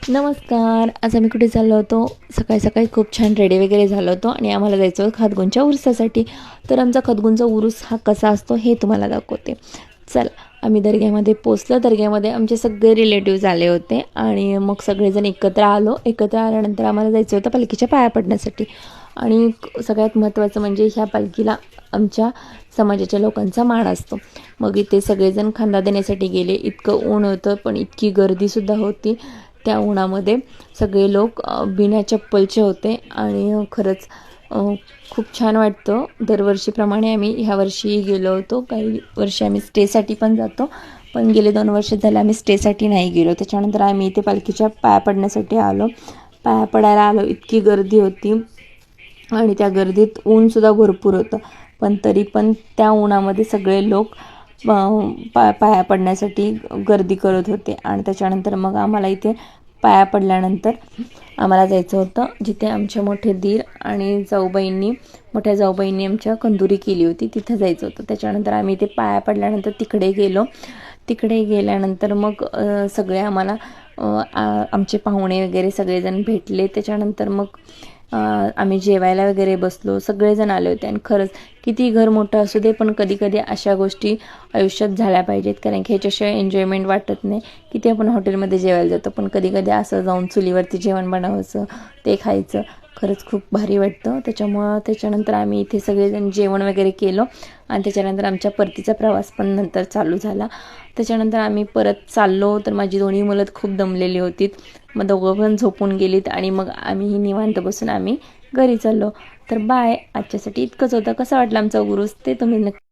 नमस्कार. आज आम्ही कुठे चाललो होतो? सकाळी सकाळी खूप छान रेडी वगैरे झालो होतो आणि आम्हाला जायचं होतं खदगुंच्या उरसासाठी. तर आमचा खदगुंचा उरूस हा कसा असतो हे तुम्हाला दाखवते. चला, आम्ही दर्ग्यामध्ये पोचलो. दर्ग्यामध्ये आमचे सगळे रिलेटिव्हज आले होते आणि मग सगळेजण एकत्र आलो. एकत्र आल्यानंतर आम्हाला जायचं होतं पालखीच्या पाया पडण्यासाठी. आणि सगळ्यात महत्त्वाचं म्हणजे ह्या पालखीला आमच्या समाजाच्या लोकांचा मान असतो. मग इथे सगळेजण खांदा देण्यासाठी गेले. इतकं ऊन होतं, पण इतकी गर्दीसुद्धा होती. त्या उन्हामध्ये सगळे लोक बिना चप्पलचे होते आणि खरंच खूप छान वाटतं. दरवर्षीप्रमाणे आम्ही ह्या वर्षी गेलो होतो. काही वर्षी आम्ही स्टेसाठी पण जातो, पण गेले 2 वर्ष झाले आम्ही स्टेसाठी नाही गेलो. त्याच्यानंतर आम्ही इथे पालखीच्या पाया पडण्यासाठी आलो. पाया पडायला आलो, इतकी गर्दी होती आणि त्या गर्दीत ऊनसुद्धा भरपूर होतं. पण तरी पण त्या उन्हामध्ये सगळे लोक पाया पडण्यासाठी गर्दी करत होते. आणि त्याच्यानंतर मग आम्हाला इथे पाया पडल्यानंतर आम्हाला जायचं होतं जिथे आमचे मोठे दीर आणि मोठ्या जाऊबाईंनी आमच्या कंदुरी केली होती, तिथं जायचं होतं. त्याच्यानंतर आम्ही इथे पाया पडल्यानंतर तिकडे गेलो. तिकडे गेल्यानंतर मग सगळे आम्हाला आमचे पाहुणे वगैरे सगळेजण भेटले. त्याच्यानंतर मग आम्ही जेवायला वगैरे बसलो. सगळेजण आले होते आणि खरंच किती घर मोठं असू दे, पण कधी कधी अशा गोष्टी आयुष्यात झाल्या पाहिजेत, कारण की ह्याच्याशिवाय एन्जॉयमेंट वाटत नाही. किती आपण हॉटेलमध्ये जेवायला जातो, पण कधी कधी असं जाऊन चुलीवरती जेवण बनवायचं, ते खायचं, खरंच खूप भारी वाटतं. त्याच्यानंतर आम्ही इथे सगळेजण जेवण वगैरे केलं आणि त्याच्यानंतर आमच्या परतीचा प्रवास पण नंतर चालू झाला. त्याच्यानंतर आम्ही परत चाललो, तर माझी दोन्ही मुलं खूप दमलेली होती. मग दोघं पण झोपून गेलीत आणि मग आम्हीही निवांत बसून आम्ही घरी चाललो. तर बाय, आजच्यासाठी इतकंच होतं. कसं वाटलं आमचा उरूस ते तुम्ही नक्की